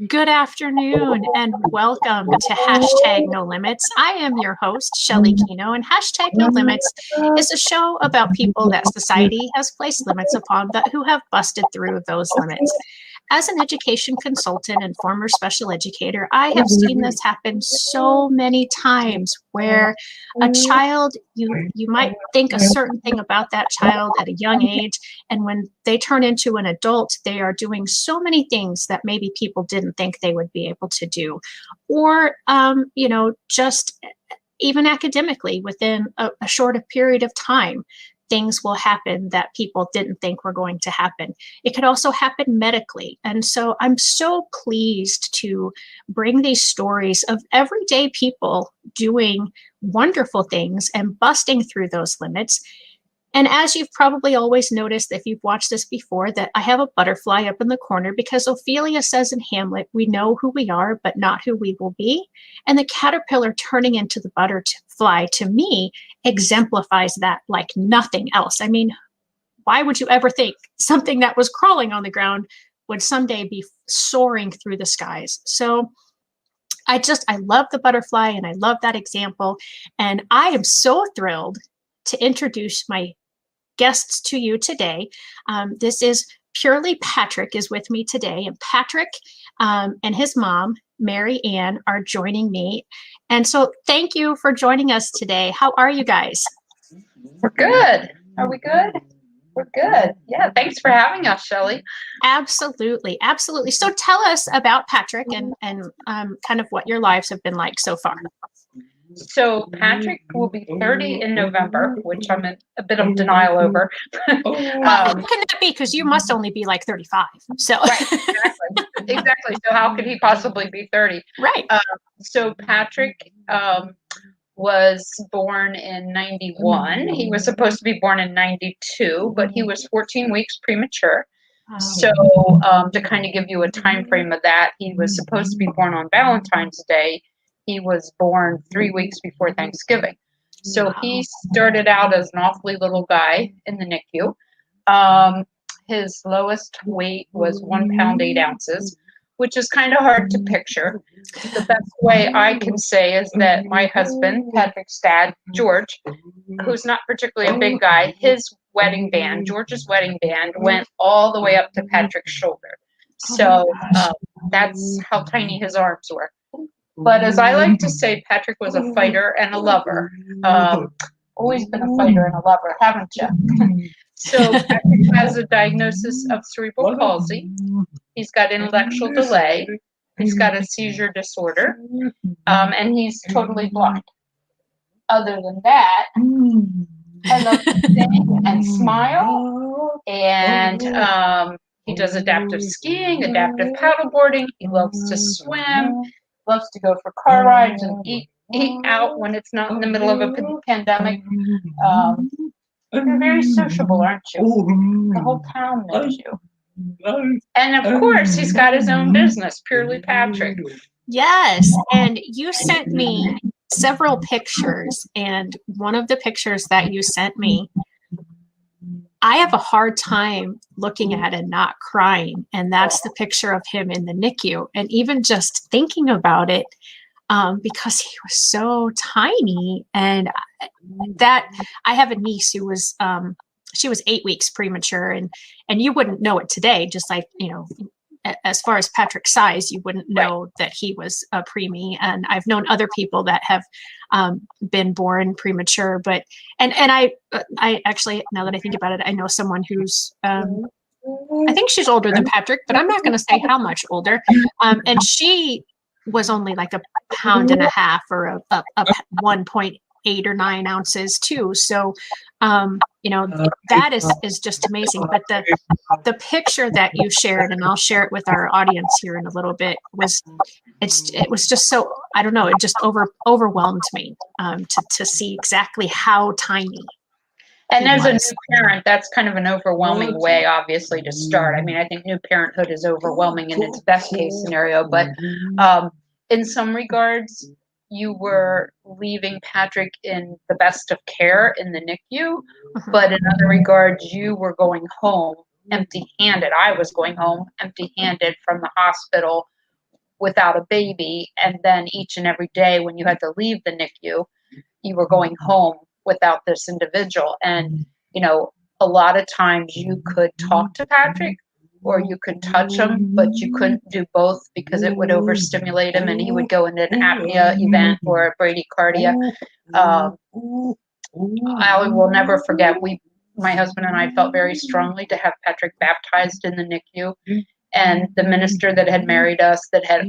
Good afternoon and welcome to Hashtag No Limits. I am your host, Shelly Kino, and Hashtag No Limits is a show about people that society has placed limits upon, but who have busted through those limits. As an education consultant and former special educator, I have seen this happen so many times where a child, you might think a certain thing about that child at a young age, and when they turn into an adult, they are doing so many things that maybe people didn't think they would be able to do. Or, just even academically, within a shorter period of time, things will happen that people didn't think were going to happen. It could also happen medically. And so I'm so pleased to bring these stories of everyday people doing wonderful things and busting through those limits. And as you've probably always noticed, if you've watched this before, that I have a butterfly up in the corner because Ophelia says in Hamlet, we know who we are, but not who we will be. And the caterpillar turning into the butterfly, to me, exemplifies that like nothing else. I mean, why would you ever think something that was crawling on the ground would someday be soaring through the skies? So I love the butterfly and I love that example. And I am so thrilled to introduce my guests to you today. This is Purely Patrick is with me today, and Patrick and his mom, Mary Ann, are joining me. And so thank you for joining us today. How are you guys? We're good. Are we good? We're good. Yeah, thanks for having us, Shelly. Absolutely, absolutely. So tell us about Patrick and kind of what your lives have been like so far. So Patrick will be 30 in November, which I'm in a bit of denial over. How can that be? Because you must only be like 35. So right, exactly. So how could he possibly be 30? Right. So Patrick was born in 91. He was supposed to be born in 92, but he was 14 weeks premature. So to kind of give you a time frame of that, he was supposed to be born on Valentine's Day. He was born 3 weeks before Thanksgiving. So he started out as an awfully little guy in the NICU. His lowest weight was 1 pound, 8 ounces, which is kind of hard to picture. The best way I can say is that my husband, Patrick's dad, George, who's not particularly a big guy, his wedding band, George's wedding band, went all the way up to Patrick's shoulder. So that's how tiny his arms were. But as I like to say, Patrick was a fighter and a lover. Always been a fighter and a lover, haven't you? So Patrick has a diagnosis of cerebral palsy. He's got intellectual delay. He's got a seizure disorder. And he's totally blind. Other than that, I love to sing and smile. And he does adaptive skiing, adaptive paddleboarding. He loves to swim. Loves to go for car rides and eat out when it's not in the middle of a pandemic. You're very sociable, aren't you? The whole town knows you. And of course, he's got his own business, Purely Patrick. Yes, and you sent me several pictures, and one of the pictures that you sent me, I have a hard time looking at and not crying. And that's the picture of him in the NICU. And even just thinking about it, because he was so tiny. And that I have a niece who was, she was 8 weeks premature, and you wouldn't know it today, just like, as far as Patrick's size, you wouldn't know that he was a preemie. And I've known other people that have been born premature, but I actually, now that I think about it, I know someone who's I think she's older than Patrick, but I'm not going to say how much older. And she was only like 1.5 pounds or a 1.8 or 9 ounces too. So that is just amazing. But the picture that you shared, and I'll share it with our audience here in a little bit, it was just so, I don't know, it just overwhelmed me to see exactly how tiny. And as a new parent, that's kind of an overwhelming way, obviously, to start. I mean, I think new parenthood is overwhelming in its best case scenario, but in some regards, you were leaving Patrick in the best of care in the NICU, but in other regards, you were going home empty-handed. I was going home empty-handed from the hospital without a baby, and then each and every day when you had to leave the NICU, you were going home without this individual. And a lot of times you could talk to Patrick or you could touch him, but you couldn't do both because it would overstimulate him and he would go into an apnea event or a bradycardia. I will never forget, my husband and I felt very strongly to have Patrick baptized in the NICU. And the minister that had married us,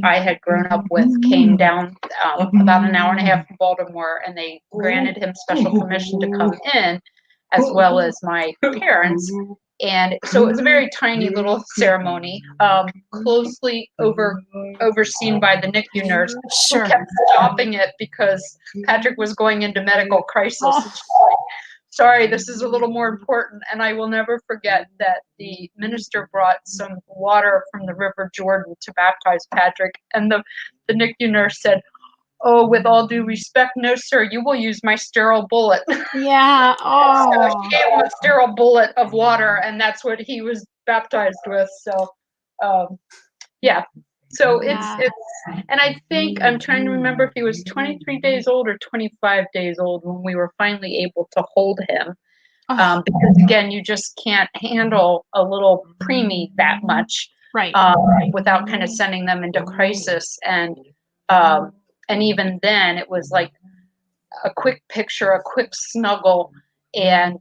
I had grown up with, came down about an hour and a half from Baltimore, and they granted him special permission to come in, as well as my parents. And so it was a very tiny little ceremony, closely overseen by the NICU nurse, who kept stopping it because Patrick was going into medical crisis. Sorry, this is a little more important. And I will never forget that the minister brought some water from the River Jordan to baptize Patrick. And the NICU nurse said, "Oh, with all due respect, no, sir, you will use my sterile bullet." Yeah. Oh. So she gave him a sterile bullet of water, and that's what he was baptized with. So, yeah. So it's, and I think I'm trying to remember if he was 23 days old or 25 days old when we were finally able to hold him. Because again, you just can't handle a little preemie that much, right? Without kind of sending them into crisis. And even then it was like a quick picture, a quick snuggle, and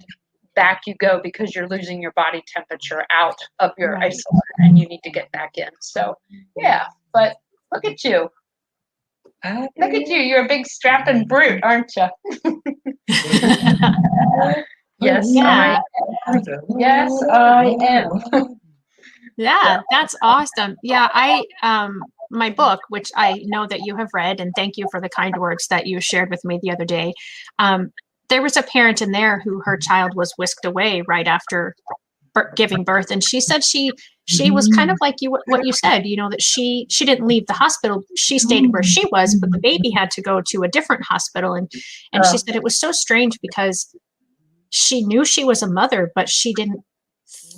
back you go because you're losing your body temperature out of your isolator and you need to get back in. So yeah, but look at you. Look at you. You're a big strapping brute, aren't you? Yes, yeah. Yes, I am. Yeah, that's awesome. Yeah, my book, which I know that you have read, and thank you for the kind words that you shared with me the other day. There was a parent in there who her child was whisked away right after giving birth, and she said she was kind of like what you said, that she didn't leave the hospital. She stayed where she was, but the baby had to go to a different hospital, and she said it was so strange because she knew she was a mother, but she didn't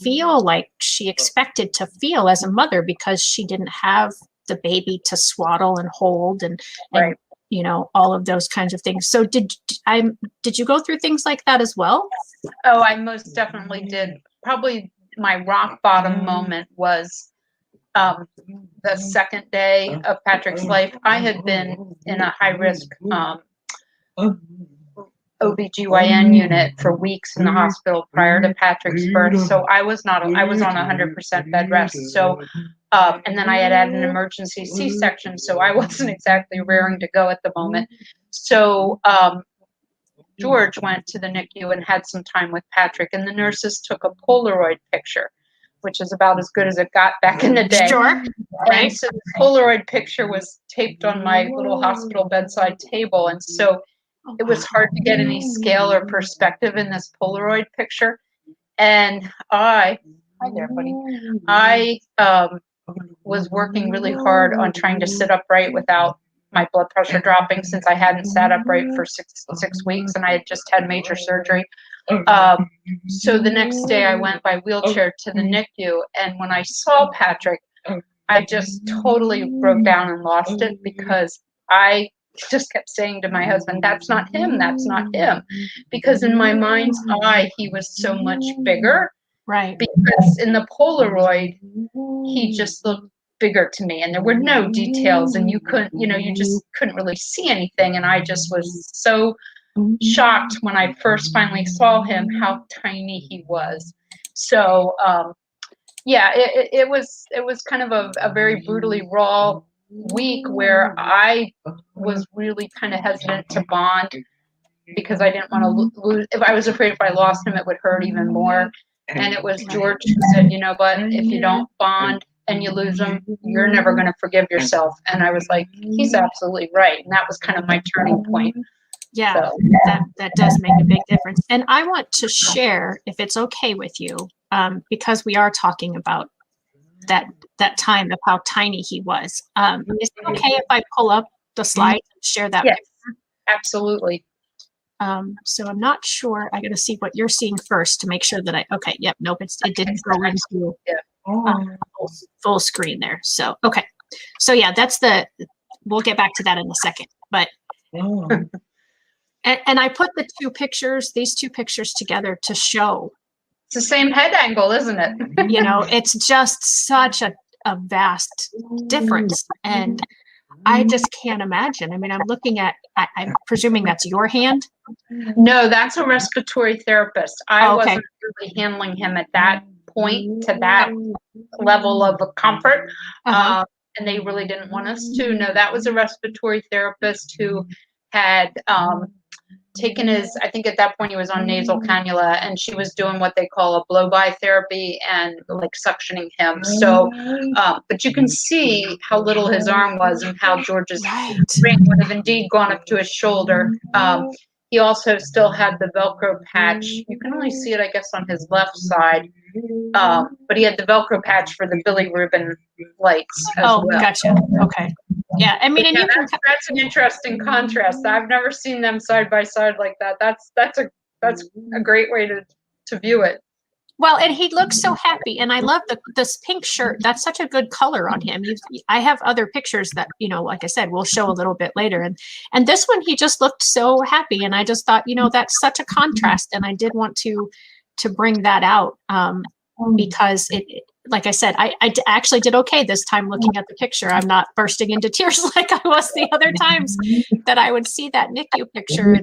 feel like she expected to feel as a mother because she didn't have the baby to swaddle and hold and all of those kinds of things. So did you go through things like that as well? Oh, I most definitely did. Probably my rock bottom moment was the second day of Patrick's life. I had been in a high risk OBGYN unit for weeks in the hospital prior to Patrick's birth. So I was on 100% bed rest. So, and then I had an emergency C-section, so I wasn't exactly raring to go at the moment. So, George went to the NICU and had some time with Patrick, and the nurses took a Polaroid picture, which is about as good as it got back in the day. Sure. And so the Polaroid picture was taped on my little hospital bedside table, and so it was hard to get any scale or perspective in this Polaroid picture. And hi there, buddy. I was working really hard on trying to sit upright without my blood pressure dropping, since I hadn't sat upright for six weeks and I had just had major surgery. So the next day I went by wheelchair to the NICU, and when I saw Patrick, I just totally broke down and lost it, because I just kept saying to my husband, "That's not him, that's not him." Because in my mind's eye, he was so much bigger. Right. Because in the Polaroid, he just looked bigger to me, and there were no details, and you just couldn't really see anything. And I just was so shocked when I first finally saw him, how tiny he was. So, yeah, it was kind of a very brutally raw week where I was really kind of hesitant to bond, because I didn't want to lose. If I was afraid if I lost him, it would hurt even more. And it was George who said, "But if you don't bond and you lose him, you're never going to forgive yourself." And I was like, he's absolutely right. And that was kind of my turning point. Yeah, so that does make a big difference. And I want to share, if it's okay with you, because we are talking about that time of how tiny he was. Is it okay if I pull up the slide and share that? Yes, absolutely. So I'm not sure. I got to see what you're seeing first to make sure that nope, it didn't go into full screen there. So, okay. So yeah, we'll get back to that in a second, but, and I put these two pictures together to show. It's the same head angle, isn't it? It's just such a vast difference. And I just can't imagine. I mean, I'm looking at, I'm presuming that's your hand. No, that's a respiratory therapist. I wasn't really handling him at that point to that level of comfort. And they really didn't want us to. No, that was a respiratory therapist who had taken I think at that point he was on nasal cannula, and she was doing what they call a blow-by therapy and like suctioning him. So, but you can see how little his arm was and how George's ring would have indeed gone up to his shoulder. He also still had the Velcro patch. You can only see it, I guess, on his left side. But he had the Velcro patch for the Billy Rubin lights as well. Gotcha. Okay. Yeah, I mean, and that's an interesting contrast. I've never seen them side by side like that. That's a great way to view it. Well, and he looks so happy, and I love this pink shirt. That's such a good color on him. I have other pictures that, like I said, we'll show a little bit later. And this one, he just looked so happy, and I just thought, that's such a contrast, and I did want to bring that out because it, like I said, I actually did okay this time looking at the picture. I'm not bursting into tears like I was the other times that I would see that NICU picture.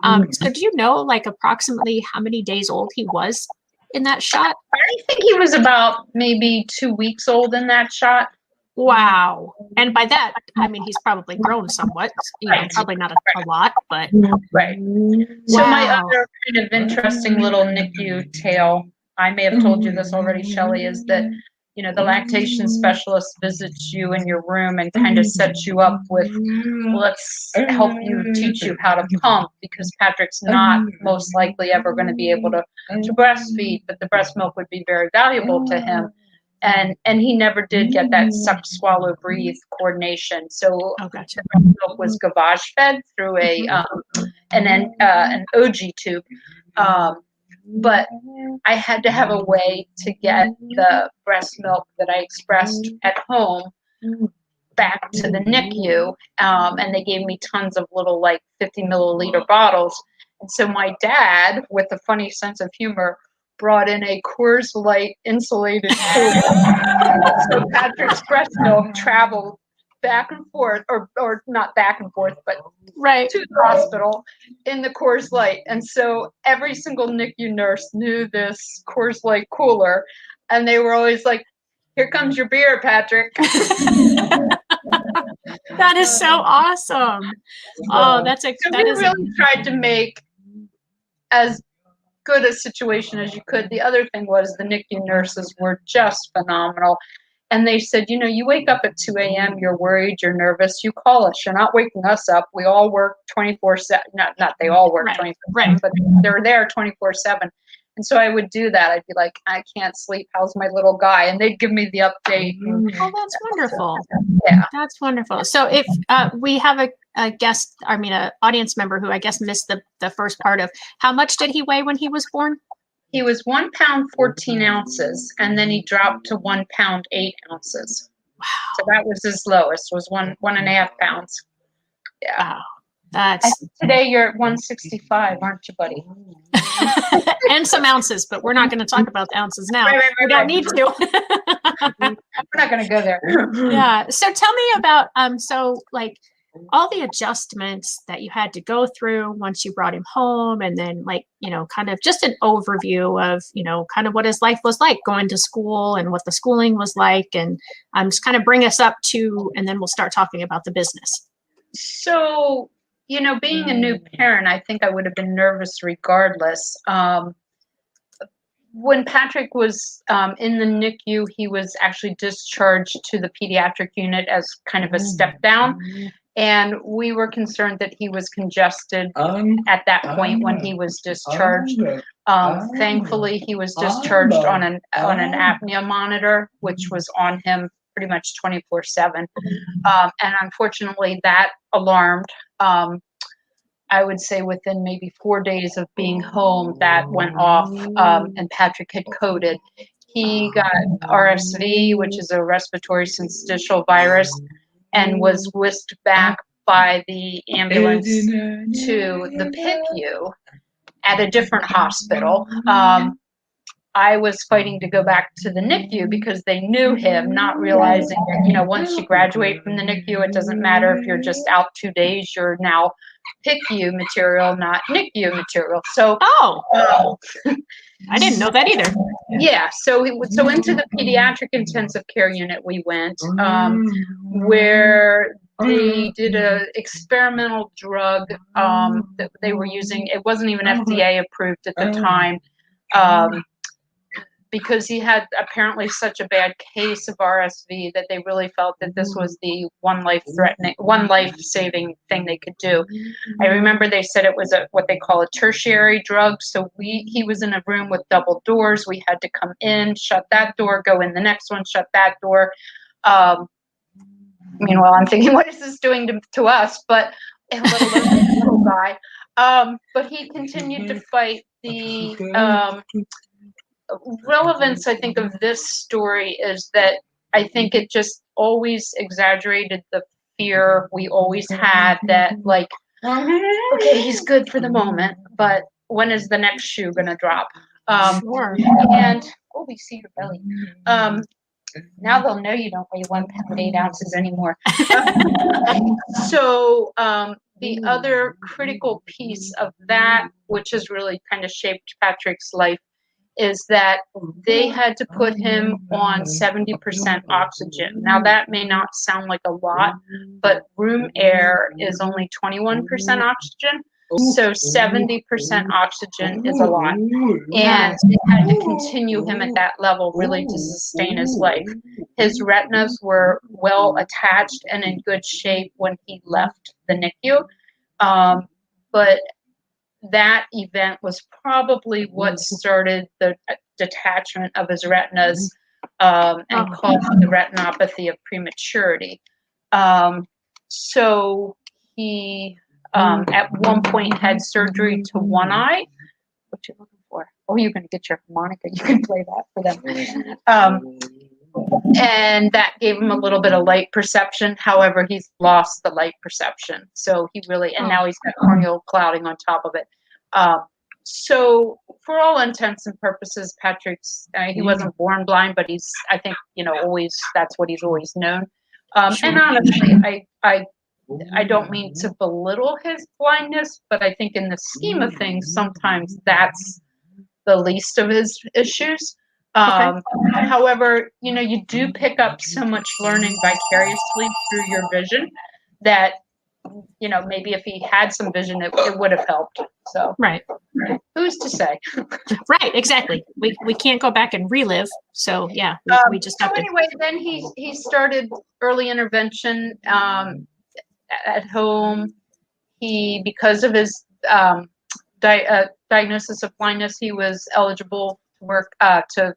And so do you know, like, approximately how many days old he was in that shot? I think he was about maybe 2 weeks old in that shot. Wow. And by that, I mean, he's probably grown somewhat, probably not a lot, but. Right. So my other kind of interesting little NICU tale, I may have told you this already, Shelley, is that, the lactation specialist visits you in your room and kind of sets you up with, let's help you teach you how to pump, because Patrick's not most likely ever going to be able to breastfeed, but the breast milk would be very valuable to him. And he never did get that suck, swallow, breathe coordination. So the breast milk was gavage fed through an OG tube. But I had to have a way to get the breast milk that I expressed at home back to the NICU. And they gave me tons of little, like, 50 milliliter bottles. And so my dad, with a funny sense of humor, brought in a Coors Light insulated cooler. So Patrick's breast milk traveled back and forth, or not back and forth, but to the hospital in the Coors Light. And so every single NICU nurse knew this Coors Light cooler, and they were always like, "Here comes your beer, Patrick." That is so awesome. Oh, we really tried to make as good a situation as you could. The other thing was the NICU nurses were just phenomenal. And they said, you wake up at 2 a.m., you're worried, you're nervous, you call us. You're not waking us up. We all work 24/7. Not they all work 24/7, but they're there 24/7. And so I would do that. I'd be like, I can't sleep. How's my little guy? And they'd give me the update. Oh, that's wonderful. Yeah. That's wonderful. So if we have a guest, an audience member who I guess missed the first part of, how much did he weigh when he was born? He was 1 pound 14 ounces, and then he dropped to 1 pound 8 ounces. Wow. So that was his lowest, was 1.5 pounds. Yeah. Wow. Today you're at 165, aren't you, buddy? And some ounces, but we're not going to talk about the ounces now. We don't need to. We're not going to go there. Yeah. So tell me about, all the adjustments that you had to go through once you brought him home, and then kind of just an overview of, kind of what his life was like going to school and what the schooling was like, and just kind of bring us up to, and then we'll start talking about the business. So, being a new parent, I think I would have been nervous regardless. When Patrick was in the NICU, he was actually discharged to the pediatric unit as kind of a step down. And we were concerned that he was congested at that point when he was discharged. Thankfully, he was discharged on an apnea monitor, which was on him pretty much 24/7. And unfortunately, that alarmed. I would say within maybe 4 days of being home, that went off, and Patrick had coded. He got RSV, which is a respiratory syncytial virus, and was whisked back by the ambulance to the PICU at a different hospital. I was fighting to go back to the NICU because they knew him, not realizing that, once you graduate from the NICU, it doesn't matter if you're just out 2 days, you're now PICU material, not NICU material. So, I didn't know that either. Yeah, so into the pediatric intensive care unit we went, where they did a experimental drug that they were using. It wasn't even FDA approved at the time, because he had apparently such a bad case of RSV that they really felt that this was the one life-saving thing they could do. I remember they said it was what they call a tertiary drug. So he was in a room with double doors. We had to come in, shut that door, go in the next one, shut that door. Meanwhile, I'm thinking, what is this doing to us? But little guy. But he continued to fight. The relevance, I think, of this story is that I think it just always exaggerated the fear we always had that, like, okay, he's good for the moment, but when is the next shoe going to drop? Sure. And, we see your belly. Now they'll know you don't weigh 1 pound 8 ounces anymore. So the other critical piece of that, which has really kind of shaped Patrick's life, is that they had to put him on 70% oxygen. Now, that may not sound like a lot, but room air is only 21% oxygen. So 70% oxygen is a lot. And they had to continue him at that level really to sustain his life. His retinas were well attached and in good shape when he left the NICU. But that event was probably what started the detachment of his retinas, and caused the retinopathy of prematurity. So he, at one point, had surgery to one eye. What you looking for? Oh, you're going to get your harmonica. You can play that for them. And that gave him a little bit of light perception. However, he's lost the light perception. So he really, and now he's got corneal clouding on top of it. So for all intents and purposes, Patrick's, he wasn't born blind, but he's, I think, always, that's what he's always known. And honestly, I don't mean to belittle his blindness, but I think in the scheme of things, sometimes that's the least of his issues. However, you do pick up so much learning vicariously through your vision that, maybe if he had some vision, it would have helped. So, right. Who's to say? Right, exactly. We can't go back and relive. So yeah, we just have to. Anyway, then he started early intervention at home. Because of his diagnosis of blindness, he was eligible to work to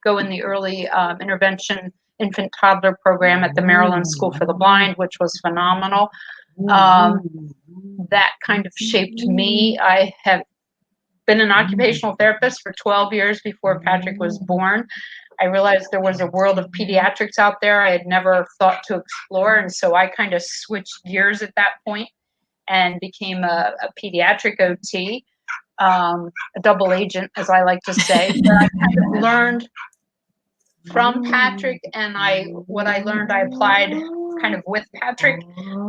go in the early intervention infant toddler program at the Maryland School for the Blind, which was phenomenal. That kind of shaped me. I have been an occupational therapist for 12 years before Patrick was born. I realized there was a world of pediatrics out there I had never thought to explore, and so I kind of switched gears at that point and became a pediatric OT, a double agent, as I like to say. But I kind of learned from Patrick, and what I learned, I applied kind of with Patrick.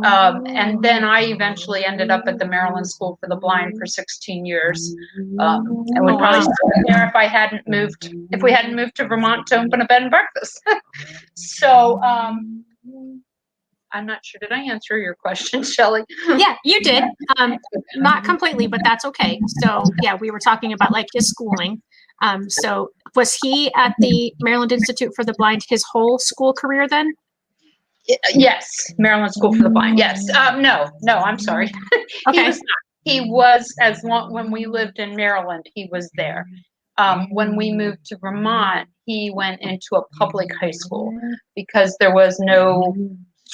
And then I eventually ended up at the Maryland School for the Blind for 16 years. And would probably still be there if we hadn't moved to Vermont to open a bed and breakfast. So, I'm not sure. Did I answer your question, Shelley? Yeah, you did. Not completely, but that's okay. So yeah, we were talking about like his schooling. So was he at the Maryland Institute for the Blind his whole school career then? Yes, Maryland School for the Blind. Yes. No, I'm sorry. Okay. He was when we lived in Maryland, he was there. When we moved to Vermont, he went into a public high school because there was no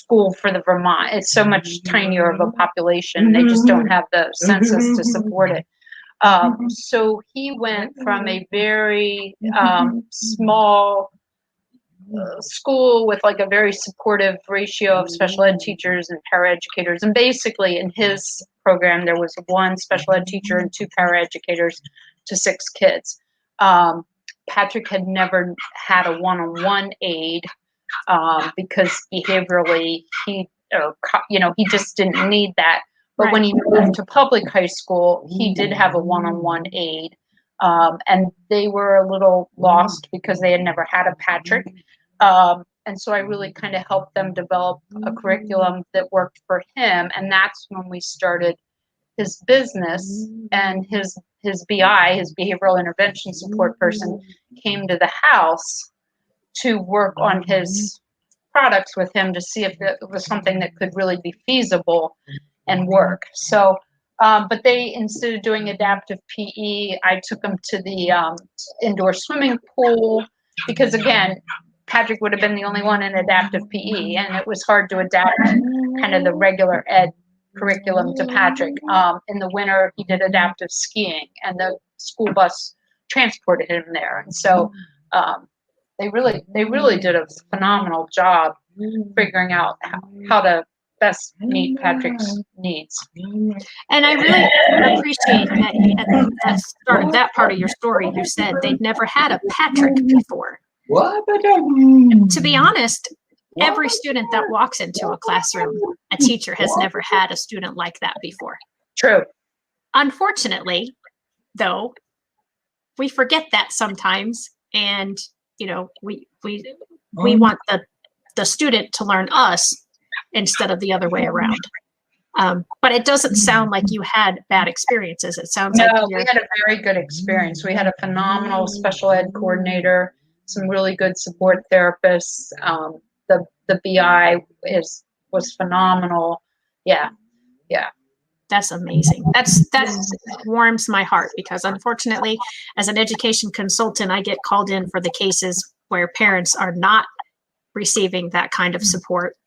school for the Vermont. It's so much tinier of a population. They just don't have the census to support it. So he went from a very small school with like a very supportive ratio of special ed teachers and paraeducators. And basically in his program, there was one special ed teacher and 2 paraeducators to 6 kids. Patrick had never had a one-on-one aide because behaviorally he just didn't need that. But Right. when he moved to public high school, he did have a one-on-one aide. And they were a little lost because they had never had a Patrick. And so I really kind of helped them develop a curriculum that worked for him. And that's when we started his business, and his BI, his behavioral intervention support person, came to the house to work on his products with him to see if it was something that could really be feasible and work. So, but they, instead of doing adaptive PE, I took them to the indoor swimming pool because, again, Patrick would have been the only one in adaptive PE, and it was hard to adapt kind of the regular ed curriculum to Patrick. In the winter, he did adaptive skiing, and the school bus transported him there. And so they really did a phenomenal job figuring out how to best meet Patrick's needs. And I really appreciate that at the start of that part of your story, you said they'd never had a Patrick before. What? To be honest, every student that walks into a classroom, a teacher has never had a student like that before. True. Unfortunately, though, we forget that sometimes, and we want the student to learn us instead of the other way around. But it doesn't sound like you had bad experiences. It sounds like we had a very good experience. We had a phenomenal special ed coordinator, some really good support therapists. The BI was phenomenal. Yeah. That's amazing. That warms my heart, because unfortunately, as an education consultant, I get called in for the cases where parents are not receiving that kind of support,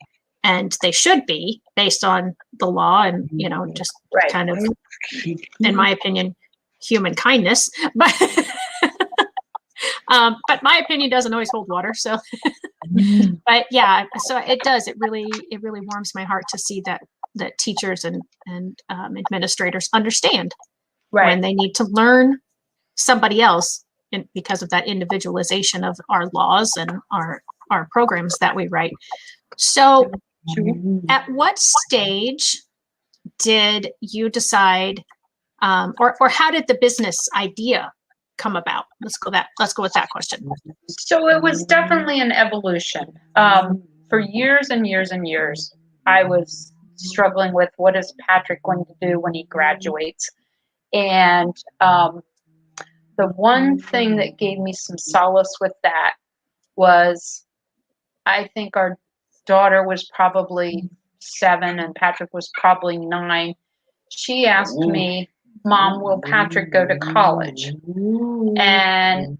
and they should be based on the law and just Right. kind of, in my opinion, human kindness. But but my opinion doesn't always hold water. So, but yeah, so it does. It really warms my heart to see that teachers and administrators understand when they need to learn somebody else, because of that individualization of our laws and our programs that we write. So, at what stage did you decide, or how did the business idea come about? Let's go with that question. So it was definitely an evolution. For years and years and years, I was struggling with, what is Patrick going to do when he graduates? And the one thing that gave me some solace with that was, I think our daughter was probably 7 and Patrick was probably 9. She asked me, "Mom, will Patrick go to college?" And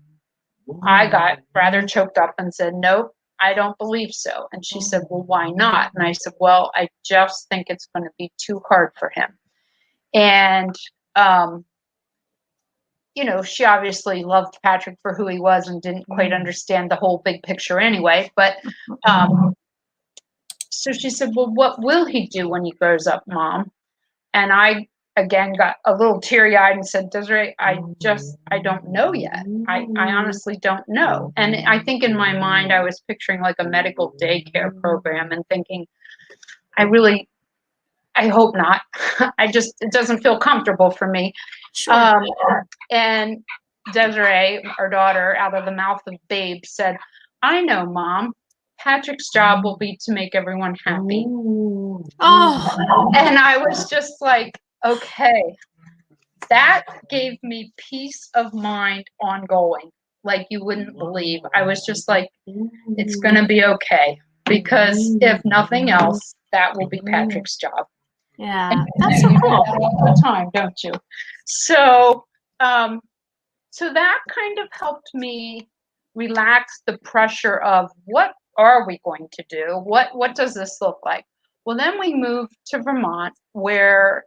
I got rather choked up and said, "Nope, I don't believe so." And she said, "Well, why not?" And I said, "Well, I just think it's going to be too hard for him." And, she obviously loved Patrick for who he was and didn't quite understand the whole big picture anyway. But so she said, "Well, what will he do when he grows up, Mom?" And I, again, got a little teary-eyed and said, "Desiree, I don't know yet. I honestly don't know." And I think in my mind, I was picturing like a medical daycare program and thinking, I hope not. It doesn't feel comfortable for me. Sure. And Desiree, our daughter, out of the mouth of babe, said, "I know, Mom. Patrick's job will be to make everyone happy." Oh, And I was just like, okay, that gave me peace of mind ongoing, like you wouldn't believe. I was just like, it's going to be okay, because if nothing else, that will be Patrick's job. yeah, that's so cool. All the time, don't you? So, so that kind of helped me relax the pressure of what are we going to do? What does this look like? Well, then we moved to Vermont, where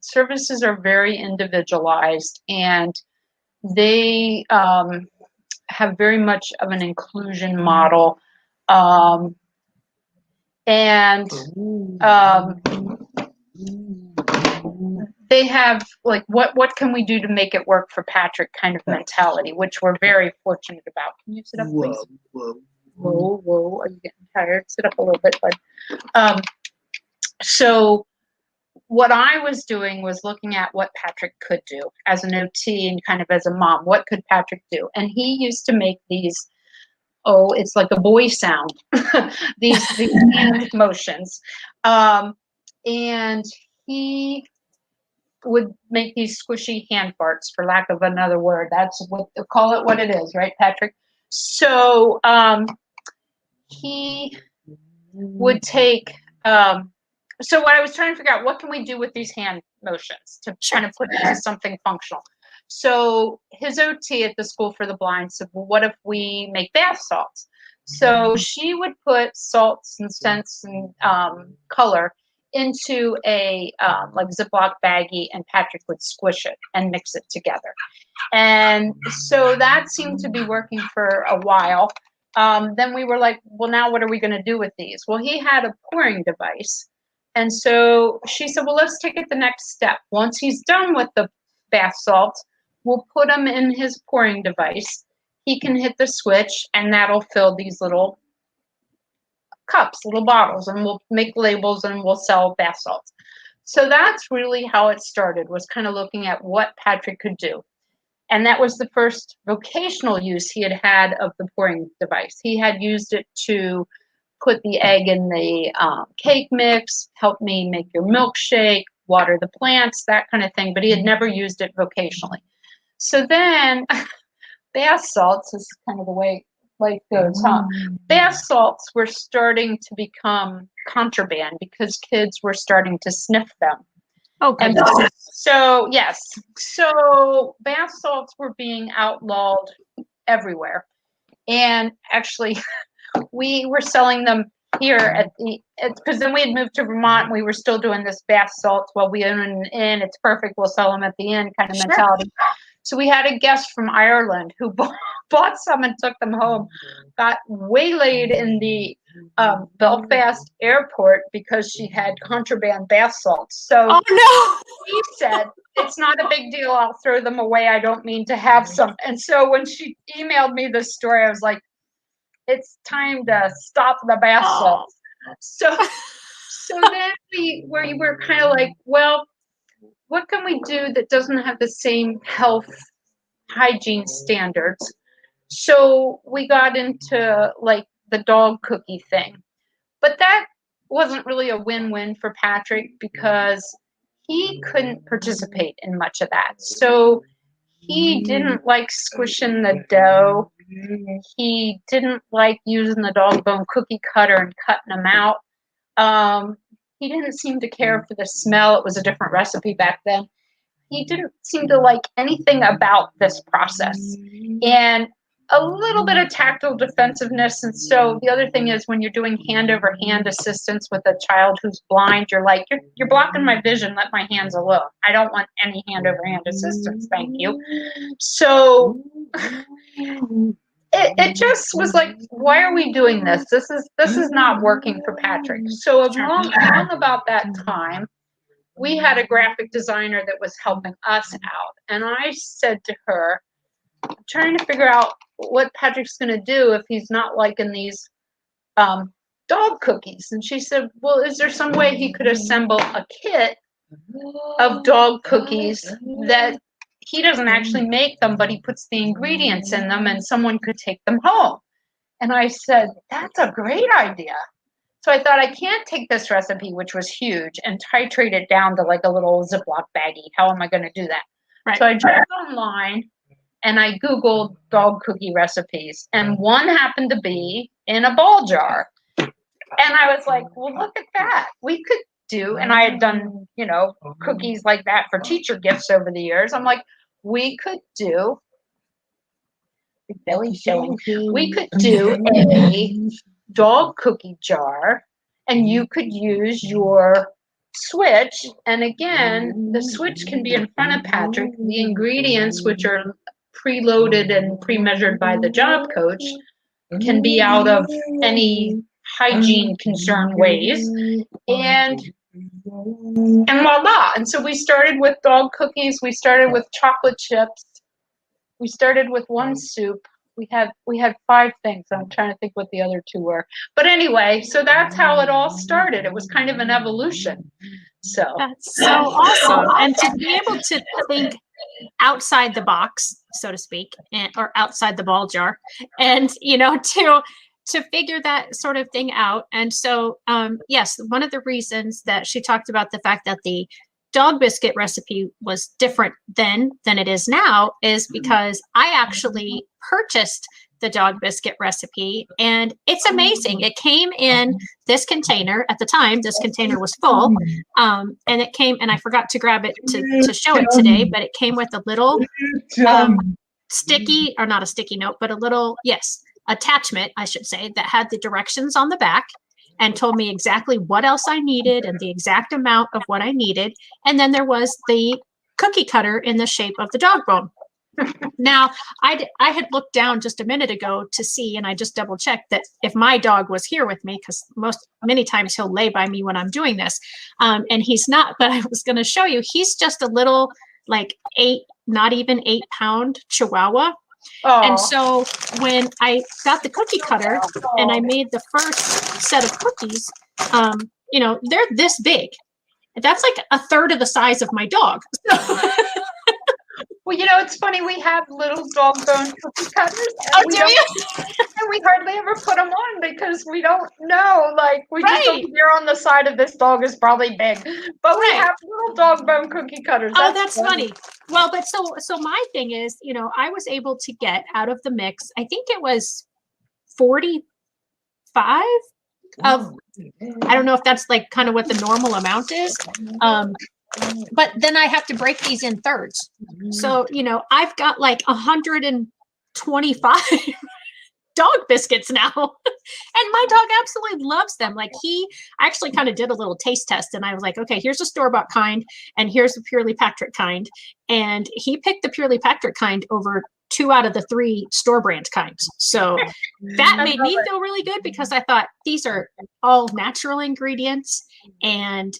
services are very individualized, and they have very much of an inclusion model. And they have like, what can we do to make it work for Patrick kind of mentality, which we're very fortunate about. Can you sit up, please? Whoa, are you getting tired? Sit up a little bit, bud. So what I was doing was looking at what Patrick could do as an OT and kind of as a mom. What could Patrick do? And he used to make these, it's like a boy sound, these hand motions. And he would make these squishy hand farts, for lack of another word. That's what, call it what it is, right, Patrick? So he would take, so what I was trying to figure out, what can we do with these hand motions to kind of put it into something functional? So his OT at the School for the Blind said, well, what if we make bath salts? So she would put salts and scents and color into a like Ziploc baggie, and Patrick would squish it and mix it together. And so that seemed to be working for a while. Then we were like, well, now what are we going to do with these? Well, he had a pouring device. And so she said, well, let's take it the next step. Once he's done with the bath salts, we'll put them in his pouring device. He can hit the switch, and that'll fill these little cups, little bottles, and we'll make labels and we'll sell bath salts. So that's really how it started, was kind of looking at what Patrick could do. And that was the first vocational use he had had of the pouring device. He had used it to put the egg in the cake mix, help me make your milkshake, water the plants, that kind of thing, but he had never used it vocationally. So then bath salts is kind of the way life goes, huh? Bath salts were starting to become contraband because kids were starting to sniff them. Okay. And so, yes, so bath salts were being outlawed everywhere. And actually, we were selling them here at the, because then we had moved to Vermont and we were still doing this bath salts. Well, we own an inn, it's perfect, we'll sell them at the inn kind of mentality. So we had a guest from Ireland who bought some and took them home, got waylaid in the Belfast airport because she had contraband bath salts. So he said, it's not a big deal, I'll throw them away, I don't mean to have some. And so when she emailed me this story, I was like, it's time to stop the bath salts. So then we were kind of like, well, what can we do that doesn't have the same health hygiene standards? So we got into like the dog cookie thing. But that wasn't really a win-win for Patrick because he couldn't participate in much of that. So he didn't like squishing the dough. He didn't like using the dog bone cookie cutter and cutting them out. He didn't seem to care for the smell. It was a different recipe back then. He didn't seem to like anything about this process. And a little bit of tactile defensiveness. And so the other thing is when you're doing hand over hand assistance with a child who's blind, you're like, you're blocking my vision, let my hands alone. I don't want any hand over hand assistance, thank you. So it just was like, why are we doing this? This is not working for Patrick. So along about that time, we had a graphic designer that was helping us out. And I said to her, I'm trying to figure out what Patrick's going to do if he's not liking these dog cookies. And she said, well, is there some way he could assemble a kit of dog cookies that he doesn't actually make them, but he puts the ingredients in them and someone could take them home? And I said, that's a great idea. So I thought, I can't take this recipe, which was huge, and titrate it down to like a little Ziploc baggie. How am I going to do that? Right. So I jumped online and I Googled dog cookie recipes, and one happened to be in a ball jar. And I was like, well, look at that. We could do, and I had done, cookies like that for teacher gifts over the years. I'm like, we could do, belly showing, we could do a dog cookie jar, and you could use your switch. And again, the switch can be in front of Patrick. The ingredients, which are preloaded and pre-measured by the job coach, can be out of any hygiene concern ways. And voila. And so we started with dog cookies, we started with chocolate chips, we started with one soup. We had 5 things. I'm trying to think what the other 2 were. But anyway, so that's how it all started. It was kind of an evolution. So that's so awesome. And to be able to think outside the box, so to speak, or outside the ball jar, and to figure that sort of thing out. And so yes, one of the reasons that she talked about the fact that the dog biscuit recipe was different then than it is now is because I actually purchased the dog biscuit recipe, and it's amazing. It came in this container. At the time, this container was full, and it came, and I forgot to grab it to show it today, but it came with a little sticky, or not a sticky note, but a little, attachment, I should say, that had the directions on the back and told me exactly what else I needed and the exact amount of what I needed. And then there was the cookie cutter in the shape of the dog bone. Now, I had looked down just a minute ago to see, and I just double checked that if my dog was here with me, because many times he'll lay by me when I'm doing this, and he's not, but I was going to show you, he's just a little, like not even 8-pound Chihuahua. Aww. And so when I got the cookie cutter and I made the first set of cookies, they're this big. That's like a third of the size of my dog. Well, it's funny. We have little dog bone cookie cutters. Oh, do you? And we hardly ever put them on because we don't know. Like, we just don't hear on the side of this dog is probably big. But we have little dog bone cookie cutters. That's funny. Well, but so my thing is, I was able to get out of the mix, I think it was 45 of, I don't know if that's like kind of what the normal amount is. But then I have to break these in thirds. So, I've got like 125 dog biscuits now. And my dog absolutely loves them. Like I actually kind of did a little taste test, and I was like, okay, here's a store-bought kind and here's a Purely Patrick kind. And he picked the Purely Patrick kind over 2 out of the 3 store brand kinds. So that made me feel really good because I thought these are all natural ingredients, and,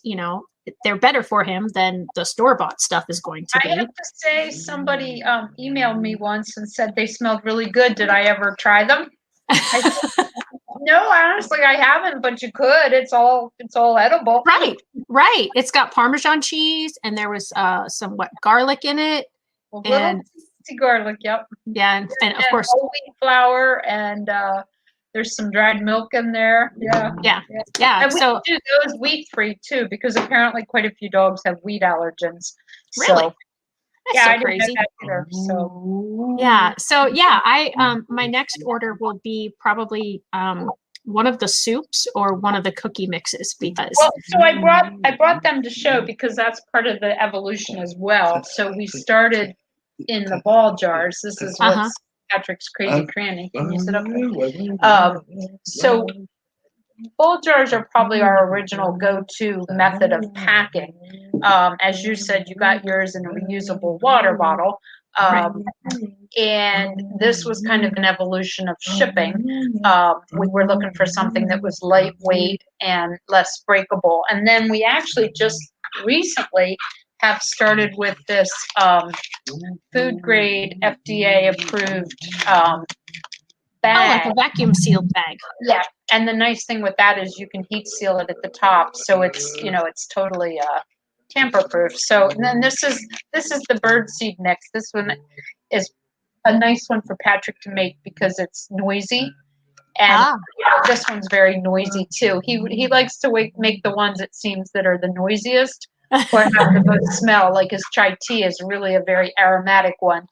they're better for him than the store-bought stuff is going to be. I have to say, somebody emailed me once and said they smelled really good. Did I ever try them? No, honestly, I haven't, but you could. It's all edible. Right. It's got Parmesan cheese, and there was some garlic in it. Little garlic, yep. Yeah, and of course whole wheat flour, and there's some dried milk in there. Yeah. And we do those wheat free too, because apparently quite a few dogs have wheat allergens. Really? So, that's so I crazy. didn't know that either, so I my next order will be probably one of the soups or one of the cookie mixes, because so I brought them to show because that's part of the evolution as well. So we started in the ball jars. This is what's Patrick's crazy cranny. Can you sit up there? So ball jars are probably our original go-to method of packing. As you said, you got yours in a reusable water bottle. And this was kind of an evolution of shipping. We were looking for something that was lightweight and less breakable. And then we actually just recently have started with this food grade FDA approved bag. Like a vacuum sealed bag. Yeah. And the nice thing with that is you can heat seal it at the top. So it's, it's totally tamper proof. So and then this is the birdseed mix. This one is a nice one for Patrick to make because it's noisy. And this one's very noisy too. He likes to make the ones, it seems, that are the noisiest or have the most smell. Like his chai tea is really a very aromatic one.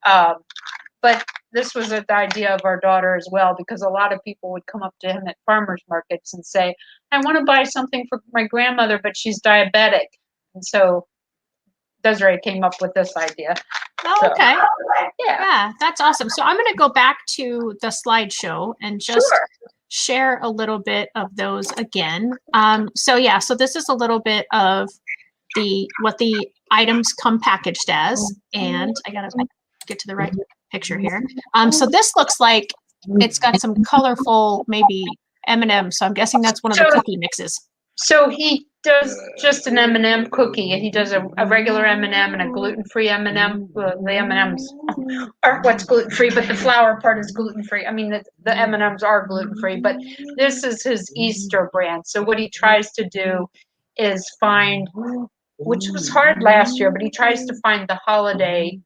But this was the idea of our daughter as well, because a lot of people would come up to him at farmers markets and say, I want to buy something for my grandmother, but she's diabetic. And so Desiree came up with this idea. Oh, okay. Yeah, that's awesome. So I'm going to go back to the slideshow and just share a little bit of those again. So this is a little bit of what the items come packaged as, and I gotta get to the right picture here. So this looks like it's got some colorful, maybe M&M. So I'm guessing that's one of the cookie mixes. So he does just an M&M cookie. He does a regular M&M and a gluten-free M&M. The M&Ms aren't what's gluten-free, but the flour part is gluten-free. I mean, the M&Ms are gluten-free, but this is his Easter brand. So what he tries to do is find, which was hard last year, but he tries to find the holiday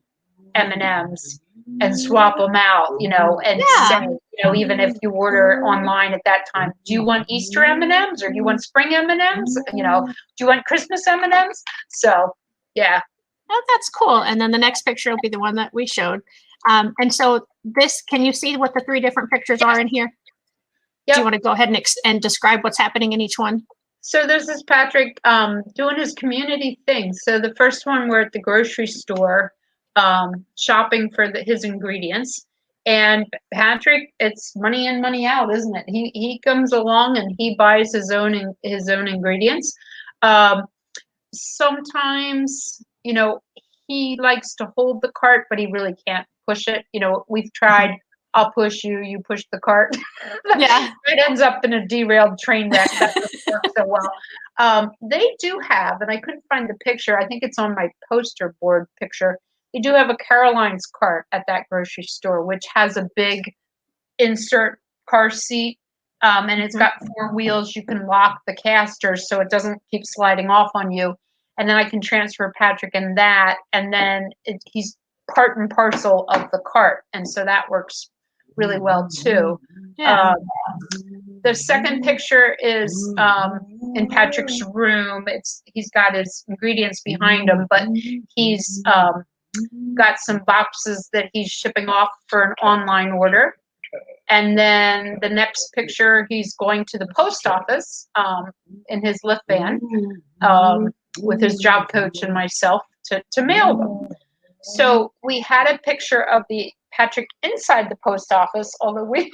M&Ms and swap them out, and say, even if you order online at that time, do you want Easter M&Ms or do you want spring M&Ms? Do you want Christmas M&Ms? So, yeah. Oh, that's cool. And then the next picture will be the one that we showed. And so can you see what the 3 different pictures are in here? Yep. Do you want to go ahead and describe what's happening in each one? So this is Patrick doing his community thing. So the first one, we're at the grocery store shopping for his ingredients. And Patrick, it's money in, money out, isn't it? He comes along and he buys his own ingredients. Sometimes, he likes to hold the cart, but he really can't push it. We've tried. I'll push you, you push the cart. Yeah. It ends up in a derailed train wreck. That doesn't work so well. They do have, and I couldn't find the picture. I think it's on my poster board picture. They do have a Caroline's cart at that grocery store, which has a big insert car seat, and it's got 4 wheels. You can lock the casters so it doesn't keep sliding off on you. And then I can transfer Patrick in that, and then he's part and parcel of the cart, and so that works really well too. Yeah. The second picture is in Patrick's room. He's got his ingredients behind him, but he's got some boxes that he's shipping off for an online order. And then the next picture, he's going to the post office in his Lyft van with his job coach and myself to mail them. So we had a picture of the Patrick inside the post office, although we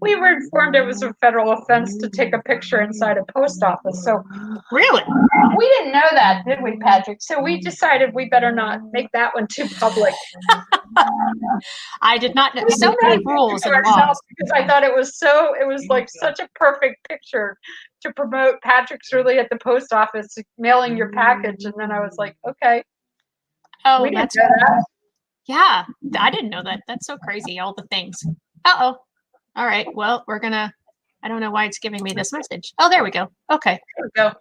were informed it was a federal offense to take a picture inside a post office. So really, we didn't know that, did we, Patrick? So we decided we better not make that one too public. I did not know. So many rules and laws. Because I thought it was like such a perfect picture to promote Patrick's really at the post office mailing your package, and then I was like, okay. Oh, that's cool. Yeah, I didn't know that. That's so crazy, all the things. Uh-oh. All right, well, I don't know why it's giving me this message. Oh, there we go. Okay. There we go.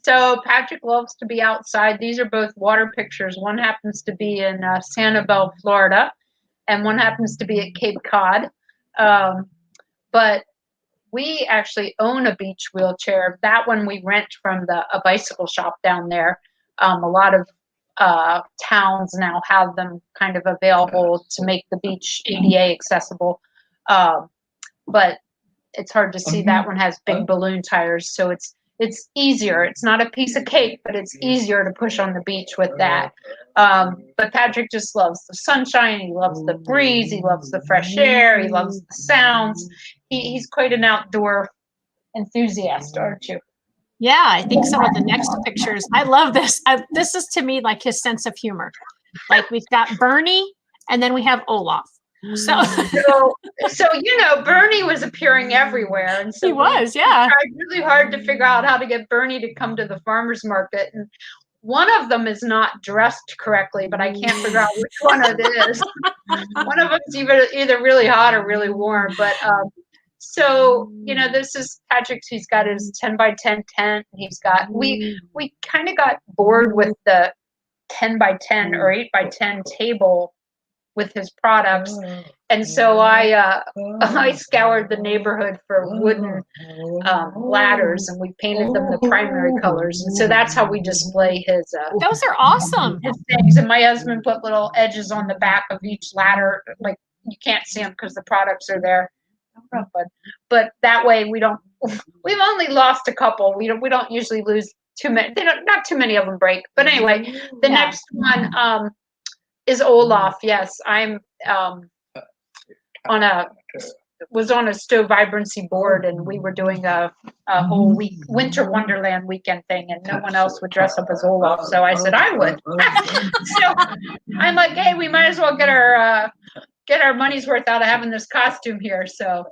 So Patrick loves to be outside. These are both water pictures. One happens to be in Sanibel, Florida, and one happens to be at Cape Cod. But we actually own a beach wheelchair. That one we rent from a bicycle shop down there. A lot of towns now have them kind of available to make the beach ADA accessible. But it's hard to see. That one has big balloon tires, so it's easier. It's not a piece of cake, but it's easier to push on the beach with that. But Patrick just loves the sunshine. He loves the breeze. He loves the fresh air. He loves the sounds. He's quite an outdoor enthusiast, aren't you? Yeah, I think some of the next pictures. I love this. This is to me like his sense of humor. Like we've got Bernie, and then we have Olaf. So Bernie was appearing everywhere, and so he was. Yeah, we tried really hard to figure out how to get Bernie to come to the farmers market, and one of them is not dressed correctly, but I can't figure out which one it is. One of them's either really hot or really warm, but. So, this is Patrick's. He's got his 10 by 10 tent. He's got, we kind of got bored with the 10 by 10 or 8 by 10 table with his products. And so I scoured the neighborhood for wooden ladders, and we painted them the primary colors. And so that's how we display his. Those are awesome. His things. And my husband put little edges on the back of each ladder. Like you can't see them because the products are there. But that way we've only lost a couple. We don't usually lose too many. Not too many of them break. But anyway, the next one is Olaf. Yes, I'm on a was on a Stowe Vibrancy board, and we were doing a whole week winter wonderland weekend thing, and no one else would dress up as Olaf, so I said I would. So I'm like, hey, we might as well get our money's worth out of having this costume here. So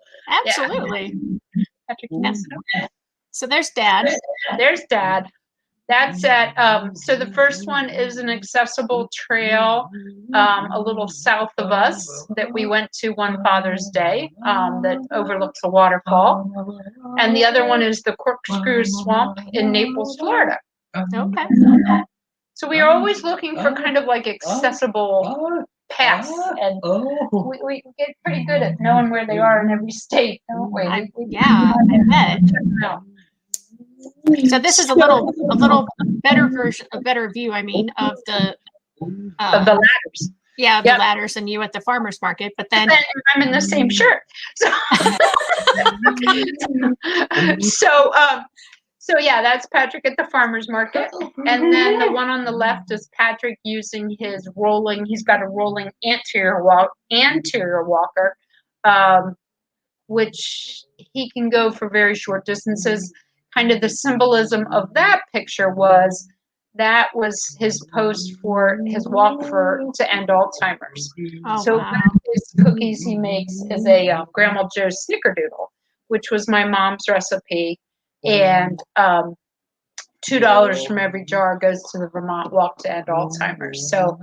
Absolutely. Yeah. So there's Dad. There's Dad. That's at so the first one is an accessible trail a little south of us that we went to one Father's Day that overlooks a waterfall. And the other one is the Corkscrew Swamp in Naples, Florida. Okay. So we are always looking for kind of like accessible paths, and we get pretty good at knowing where they are in every state, don't we? Yeah, I bet. So this is a little better version, a better view, I mean, of the ladders. Yeah, the ladders and you at the farmer's market, but then I'm in the same shirt. So yeah, that's Patrick at the farmer's market. And then the one on the left is Patrick using his he's got a rolling anterior walker, which he can go for very short distances. Kind of the symbolism of that picture was his post for his walk to end Alzheimer's. Oh, so wow. one of his cookies he makes is a Grandma Joe's Snickerdoodle, which was my mom's recipe. And $2 from every jar goes to the Vermont Walk to End Alzheimer's. So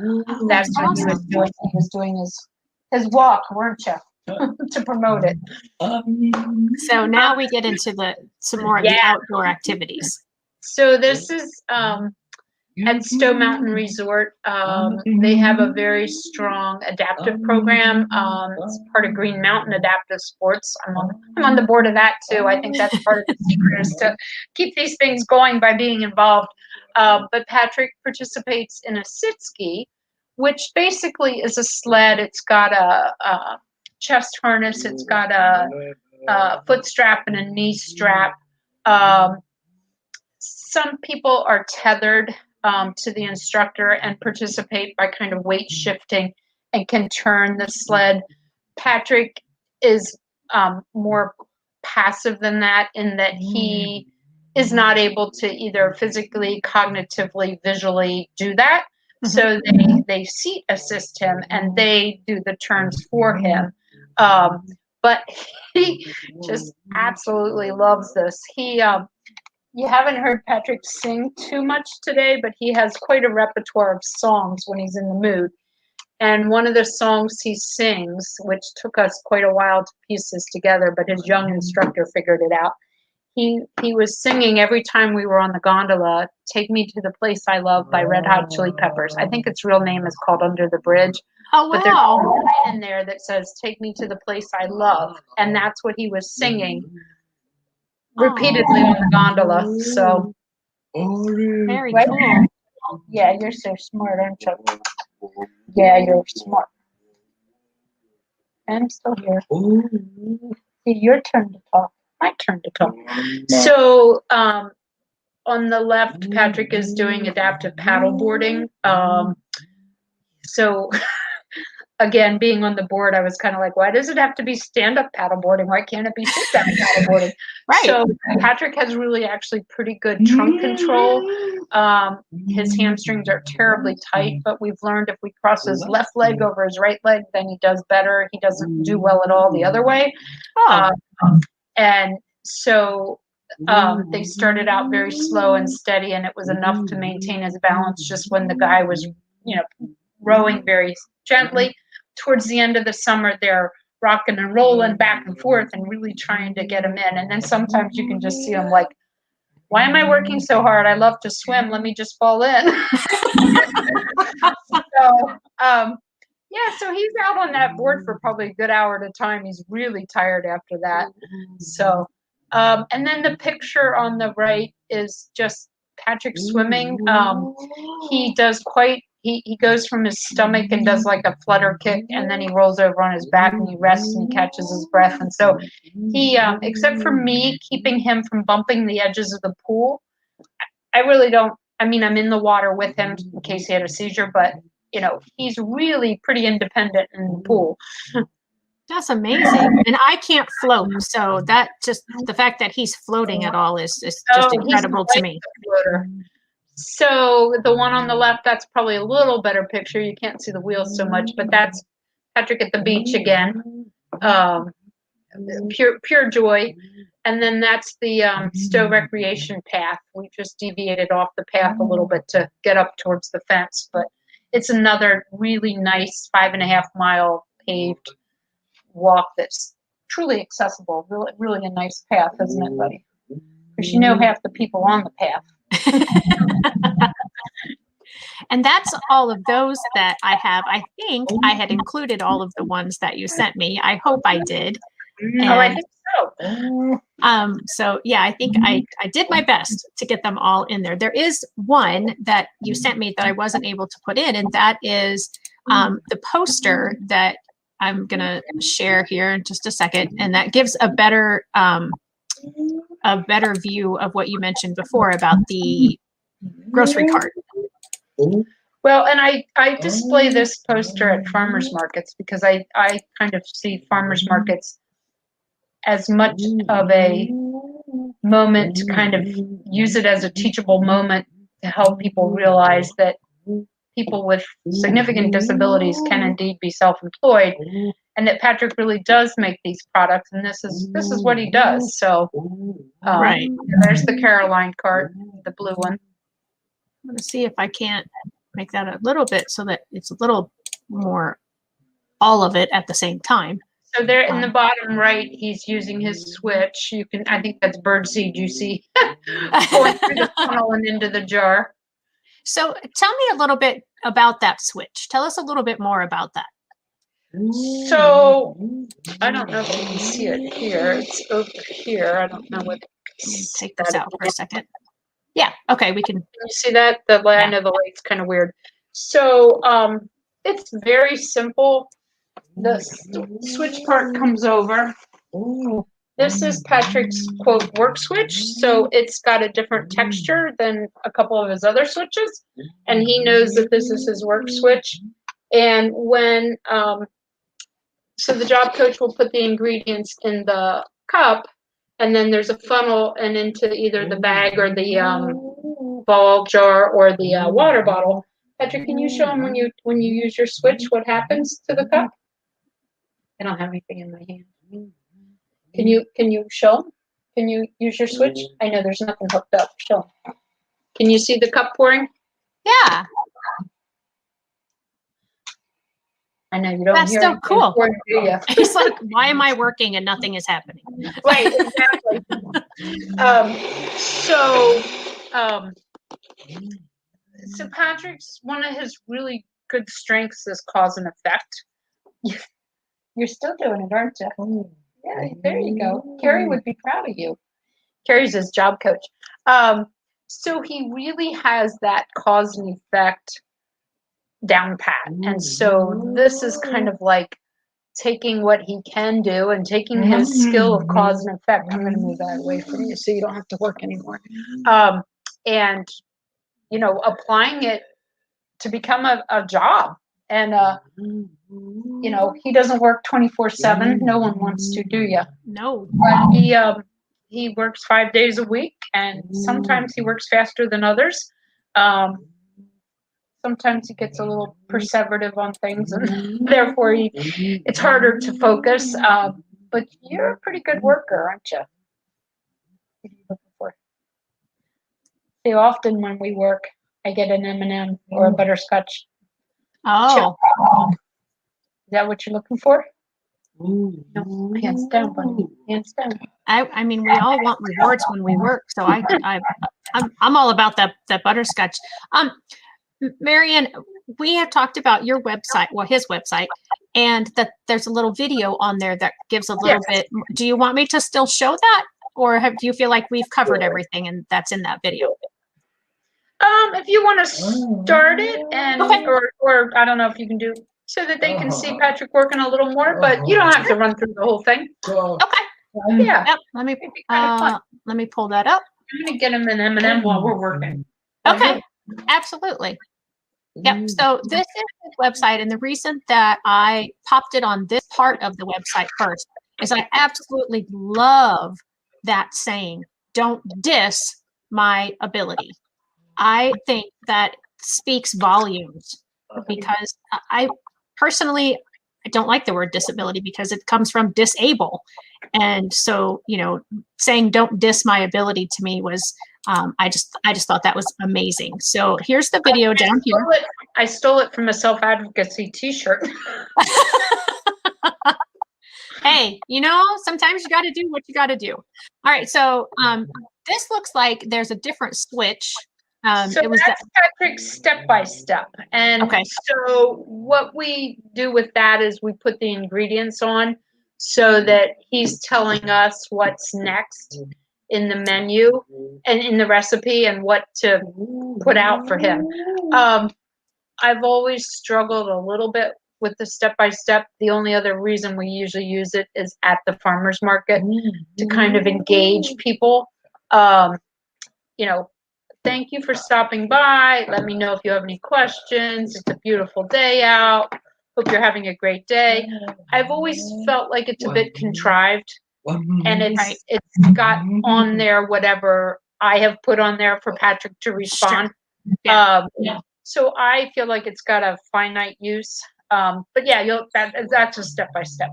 that's what he was doing. He was doing his walk, weren't you? To promote it. So now we get into some more of the outdoor activities. So this is at Stowe Mountain Resort. They have a very strong adaptive program. It's part of Green Mountain Adaptive Sports. I'm on the board of that too. I think that's part of the secret, is to keep these things going by being involved. But Patrick participates in a sit ski, which basically is a sled. It's got a chest harness. It's got a foot strap and a knee strap. Some people are tethered to the instructor and participate by kind of weight shifting and can turn the sled. Patrick is more passive than that, in that he is not able to either physically, cognitively, visually do that. Mm-hmm. So they seat assist him and they do the turns for him. But he just absolutely loves this. You haven't heard Patrick sing too much today, but he has quite a repertoire of songs when he's in the mood. And one of the songs he sings, which took us quite a while to piece this together, but his young instructor figured it out. He was singing every time we were on the gondola, "Take Me to the Place I Love" by Red Hot Chili Peppers. I think its real name is called Under the Bridge. Oh, wow. But there's a line in there that says, "Take me to the place I love." And that's what he was singing repeatedly on the gondola. So very cool. Yeah, you're so smart, aren't you? Yeah, you're smart. I'm still here. Your turn to talk. My turn to talk. So on the left, Patrick is doing adaptive paddle boarding. So again, being on the board, I was kind of like, why does it have to be stand-up paddleboarding? Why can't it be sit-down paddleboarding? Right. So Patrick has really actually pretty good trunk control. His hamstrings are terribly tight, but we've learned if we cross his left leg over his right leg, then he does better. He doesn't do well at all the other way. And so they started out very slow and steady, and it was enough to maintain his balance just when the guy was, rowing very gently. Towards the end of the summer, they're rocking and rolling back and forth and really trying to get him in. And then sometimes you can just see him like, why am I working so hard? I love to swim. Let me just fall in. So he's out on that board for probably a good hour at a time. He's really tired after that. So, and then the picture on the right is just Patrick swimming. He does he goes from his stomach and does like a flutter kick, and then he rolls over on his back and he rests and he catches his breath. And so he, except for me keeping him from bumping the edges of the pool, I really don't, I'm in the water with him in case he had a seizure, but he's really pretty independent in the pool. That's amazing. And I can't float. So that just the fact that he's floating at all is just He's incredible to me. a floater. So the one on the left, that's probably a little better picture. You can't see the wheels so much, but that's Patrick at the beach again. Pure joy. And then that's the Stowe Recreation Path. We just deviated off the path a little bit to get up towards the fence, but it's another really nice 5.5 mile paved walk that's truly accessible. Really, really a nice path, isn't it, buddy? Because you know half the people on the path. And that's all of those that I have. I think I had included all of the ones that you sent me. I hope I did. No, I think so. So yeah, I think I did my best to get them all in there. There is one that you sent me that I wasn't able to put in, and that is the poster that I'm gonna share here in just a second, and that gives a better view of what you mentioned before about the grocery cart. Well, and I display this poster at farmers markets because I kind of see farmers markets as much of a moment to kind of use it as a teachable moment to help people realize that people with significant disabilities can indeed be self-employed, and that Patrick really does make these products, and this is what he does. So Right. there's the Caroline cart, the blue one. I'm going to see if I can't make that a little bit so that it's a little more all of it at the same time. So there in the bottom right, he's using his switch. You can, I think that's birdseed you see going through the funnel and into the jar. So tell me a little bit about that switch. Tell us a little bit more about that. So I don't know if you can see it here. It's over here. I don't know what. Let me take this out for a second. Yeah. Okay. We can. Can you see that? I know the light's kind of weird. So it's very simple. The switch part comes over. This is Patrick's quote work switch, so it's got a different texture than a couple of his other switches, and he knows that this is his work switch. And when so the job coach will put the ingredients in the cup, and then there's a funnel and into either the bag or the ball jar or the water bottle. Patrick, can you show him when you use your switch what happens to the cup? I don't have anything in my hand. Can you show him? Can you use your switch? I know there's nothing hooked up. Show him. Can you see the cup pouring? Yeah. I know you don't. That's hear so cool. Pouring, do you? It's like, why am I working and nothing is happening? Right. Exactly. So Patrick's one of his really good strengths is cause and effect. You're still doing it, aren't you? Yeah, there you go. Carrie would be proud of you. Carrie's his job coach. So he really has that cause and effect down pat. And so this is kind of like taking what he can do and taking his skill of cause and effect. I'm going to move that away from you so you don't have to work anymore. And, you know, applying it to become a job. And, you know, he doesn't work 24/7. No one wants to, do you? No. But he works 5 days a week, and sometimes he works faster than others. Sometimes he gets a little perseverative on things, and therefore it's harder to focus. But you're a pretty good worker, aren't you? What are you looking for? See, often when we work, I get an M&M or a butterscotch. Oh. Is that what you're looking for? No, hands down, buddy. Hands down. I mean, we all want rewards when we work, so I'm all about that butterscotch. Marianne, we have talked about your website, well, his website, and that there's a little video on there that gives a little bit. Do you want me to still show that, or do you feel like we've covered everything and that's in that video? If you want to start it, and or I don't know if you can do so that they can see Patrick working a little more, but you don't have to run through the whole thing. Okay. Yeah. Yep. Let me pull that up. I'm gonna get him an M&M while we're working. Okay. Absolutely. Yep. So this is his website, and the reason that I popped it on this part of the website first is I absolutely love that saying, "Don't diss my ability." I think that speaks volumes because I personally I don't like the word disability because it comes from disable. And so, saying "don't diss my ability" to me was I just thought that was amazing. So here's the video down here. I stole it from a self-advocacy t-shirt. Hey, sometimes you got to do what you got to do. All right, so this looks like there's a different switch. So that's Patrick's step-by-step. And okay. So what we do with that is we put the ingredients on so that he's telling us what's next in the menu and in the recipe and what to put out for him. I've always struggled a little bit with the step-by-step. The only other reason we usually use it is at the farmer's market to kind of engage people. Thank you for stopping by. Let me know if you have any questions. It's a beautiful day out. Hope you're having a great day. I've always felt like it's a bit contrived, and it's got on there whatever I have put on there for Patrick to respond. Sure. So I feel like it's got a finite use. But yeah, that's a step-by-step.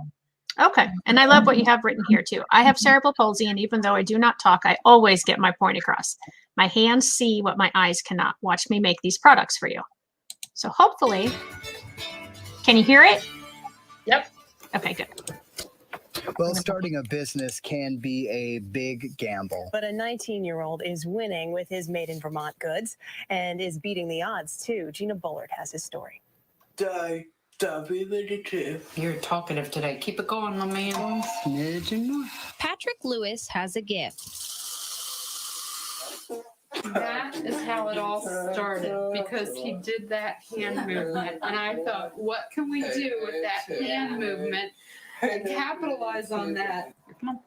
Okay. And I love what you have written here too. I have cerebral palsy, and even though I do not talk, I always get my point across. My hands see what my eyes cannot. Watch me make these products for you. So hopefully, can you hear it? Yep. Okay, good. Well, starting a business can be a big gamble. But a 19-year-old is winning with his made in Vermont goods and is beating the odds too. Gina Bullard has his story. You're talkative today. Keep it going, my man. Patrick Lewis has a gift. That is how it all started, because he did that hand movement. And I thought, what can we do with that hand movement and capitalize on that? Come on,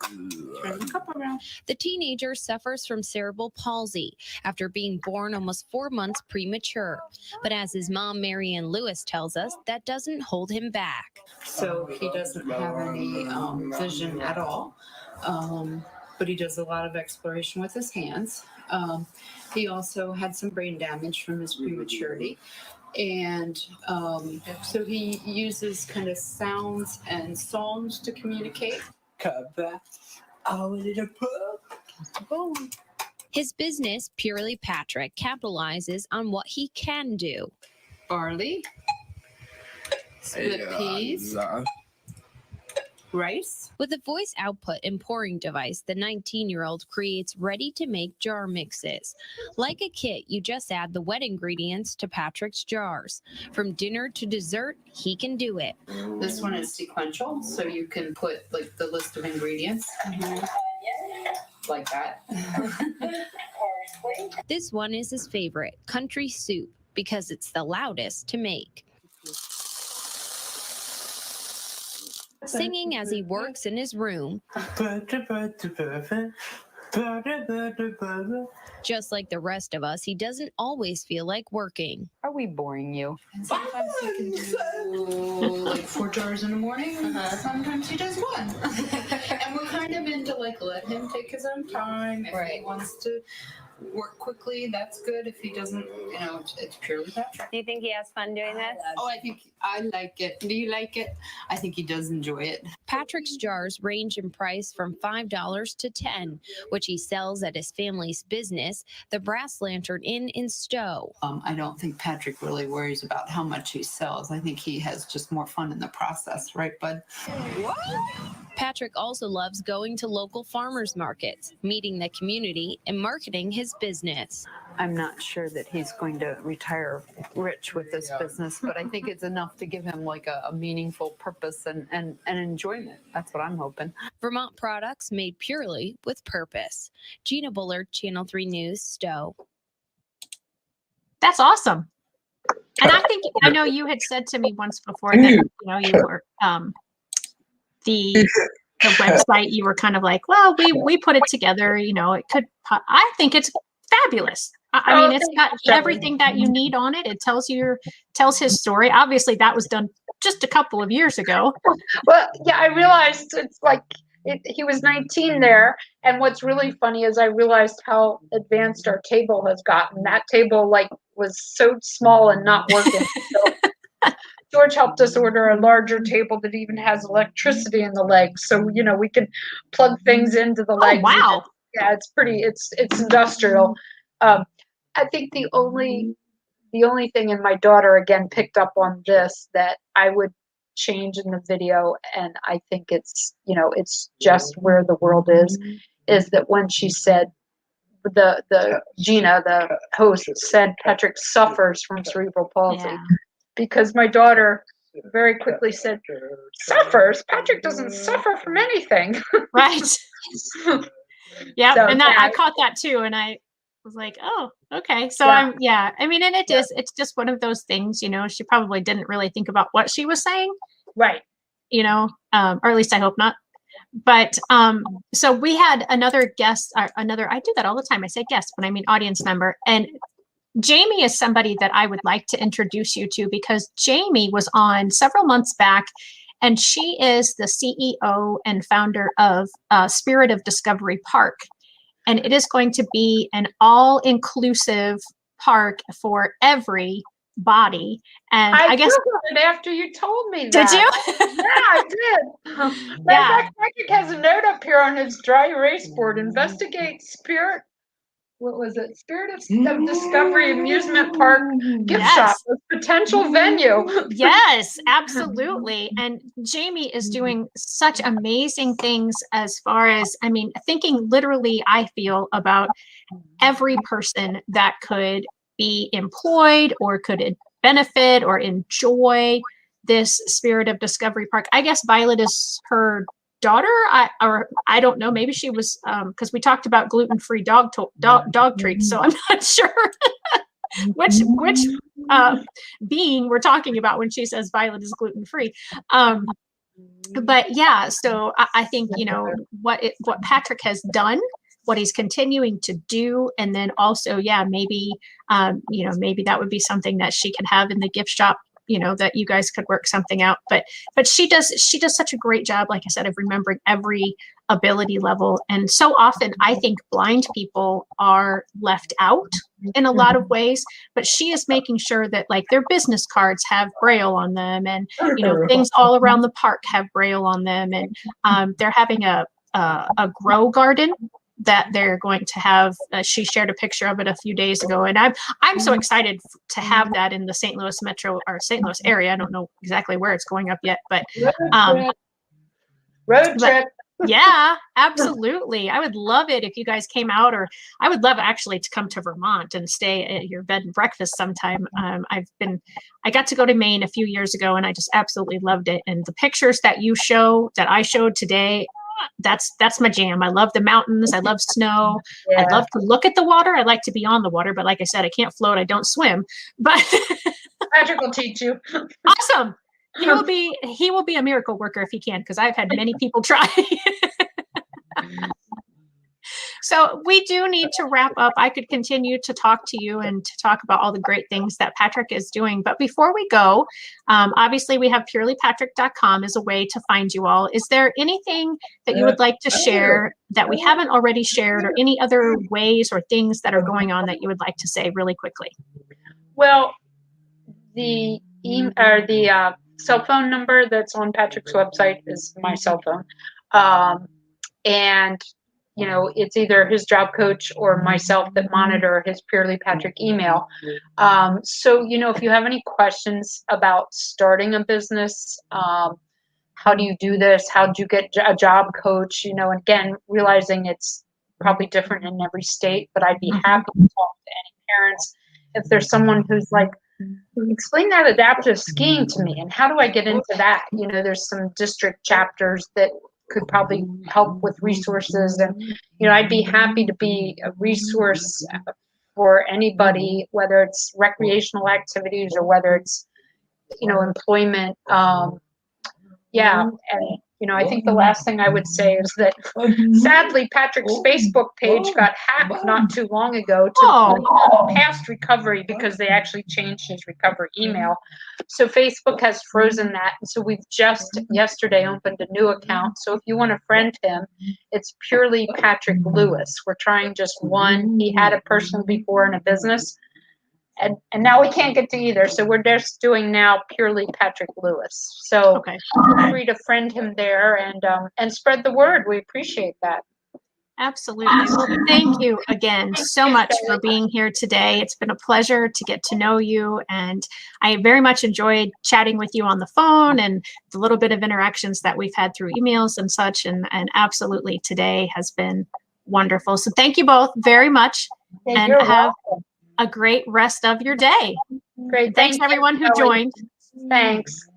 turn the cup around. The teenager suffers from cerebral palsy after being born almost 4 months premature. But as his mom, Marianne Lewis, tells us, that doesn't hold him back. So he doesn't have any vision at all. But he does a lot of exploration with his hands. He also had some brain damage from his prematurity. And so he uses kind of sounds and songs to communicate. His business, Purely Patrick, capitalizes on what he can do. Barley, split peas, rice. With a voice output and pouring device, the 19-year-old creates ready-to-make jar mixes. Like a kit, you just add the wet ingredients to Patrick's jars. From dinner to dessert, he can do it. This one is sequential, so you can put like the list of ingredients like that. This one is his favorite, country soup, because it's the loudest to make. Singing as he works in his room. Just like the rest of us, he doesn't always feel like working. Are we boring you? And sometimes he can do like 4 jars in the morning. Sometimes he does 1. And we're kind of into like let him take his own time. If he wants to work quickly, that's good. If he doesn't, it's purely Patrick. Do you think he has fun doing this? Oh, I like it. Do you like it? I think he does enjoy it. Patrick's jars range in price from $5 to $10, which he sells at his family's business, the Brass Lantern Inn in Stowe. I don't think Patrick really worries about how much he sells. I think he has just more fun in the process, right, bud? What? Patrick also loves going to local farmers markets, meeting the community, and marketing his business. I'm not sure that he's going to retire rich with this business, but I think it's enough to give him like a meaningful purpose and enjoyment. That's what I'm hoping. Vermont products made purely with purpose. Gina Bullard, Channel 3 News, Stowe. That's awesome. And I know you had said to me once before that, you were, the website, you were kind of like, well, we put it together, it could, I think it's fabulous. I mean, Oh, it's thank got you, Shelley. everything that you need on it. It tells his story. Obviously, that was done just a couple of years ago. Well, yeah, I realized it's like he was 19 there. And what's really funny is I realized how advanced our table has gotten. That table like was so small and not working. So George helped us order a larger table that even has electricity in the legs. So, we can plug things into the Oh, legs. wow. Yeah, it's pretty, it's industrial. I think the only thing, and my daughter again picked up on this, that I would change in the video, and I think it's just where the world is that when she said the Gina, the host, said Patrick suffers from cerebral palsy, Yeah. because my daughter very quickly said, suffers? Patrick doesn't suffer from anything. Right. Yeah. So, And that yeah. I caught that too. And I was like, oh, okay. So Yeah. I mean, and it's just one of those things, she probably didn't really think about what she was saying, Right. or at least I hope not. But so we had another guest, I do that all the time. I say guest, but I mean audience member. And Jamie is somebody that I would like to introduce you to, because Jamie was on several months back, and she is the CEO and founder of Spirit of Discovery Park. And it is going to be an all-inclusive park for everybody. And I guess Googled it after you told me that. Did you? Yeah, I did. Matter of fact, Patrick has a note up here on his dry erase board. Investigate Spirit. What was it? Spirit of Discovery Amusement Park gift shop, a potential venue. Yes, absolutely. And Jamie is doing such amazing things as far as, I mean, thinking literally, I feel, about every person that could be employed or could benefit or enjoy this Spirit of Discovery Park. I guess Violet is her daughter, I don't know, maybe she was, because we talked about gluten-free dog treats, so I'm not sure which being we're talking about when she says Violet is gluten-free. But yeah, so I think what Patrick has done, what he's continuing to do, and then also maybe maybe that would be something that she can have in the gift shop, that you guys could work something out. But she does such a great job, like I said, of remembering every ability level. And so often I think blind people are left out in a lot of ways, but she is making sure that like their business cards have Braille on them, and things all around the park have Braille on them, and they're having a grow garden that they're going to have. She shared a picture of it a few days ago, and I'm so excited to have that in the St. Louis metro or St. Louis area. I don't know exactly where it's going up yet, but road trip. Yeah, absolutely. I would love it if you guys came out, or I would love actually to come to Vermont and stay at your bed and breakfast sometime. I got to go to Maine a few years ago, and I just absolutely loved it. And the pictures that I showed today, that's my jam. I love the mountains. I love snow. Yeah. I love to look at the water. I like to be on the water, but like I said, I can't float. I don't swim, but Patrick will teach you. Awesome. He will be a miracle worker if he can, because I've had many people try. So we do need to wrap up. I could continue to talk to you and to talk about all the great things that Patrick is doing. But before we go, obviously we have purelypatrick.com as a way to find you all. Is there anything that you would like to share that we haven't already shared, or any other ways or things that are going on that you would like to say really quickly? Well, the cell phone number that's on Patrick's website is my cell phone. And it's either his job coach or myself that monitor his Purely Patrick email. So, if you have any questions about starting a business, how do you do this? How do you get a job coach? Again, realizing it's probably different in every state, but I'd be happy to talk to any parents. If there's someone who's like, explain that adaptive skiing to me, and how do I get into that? There's some district chapters that could probably help with resources, and I'd be happy to be a resource for anybody, whether it's recreational activities or whether it's employment. And I think the last thing I would say is that sadly Patrick's Facebook page got hacked not too long ago to past recovery because they actually changed his recovery email. So Facebook has frozen that. And so we've just yesterday opened a new account. So if you want to friend him, it's purely Patrick Lewis. We're trying just one. He had a personal before and a business. And now we can't get to either. So we're just doing now purely Patrick Lewis. So feel free to friend him there and spread the word. We appreciate that. Absolutely. Well, thank you again so much for being here today. It's been a pleasure to get to know you. And I very much enjoyed chatting with you on the phone and the little bit of interactions that we've had through emails and such. And absolutely today has been wonderful. So thank you both very much. And have a great rest of your day. Great. Thanks everyone who joined. Thanks.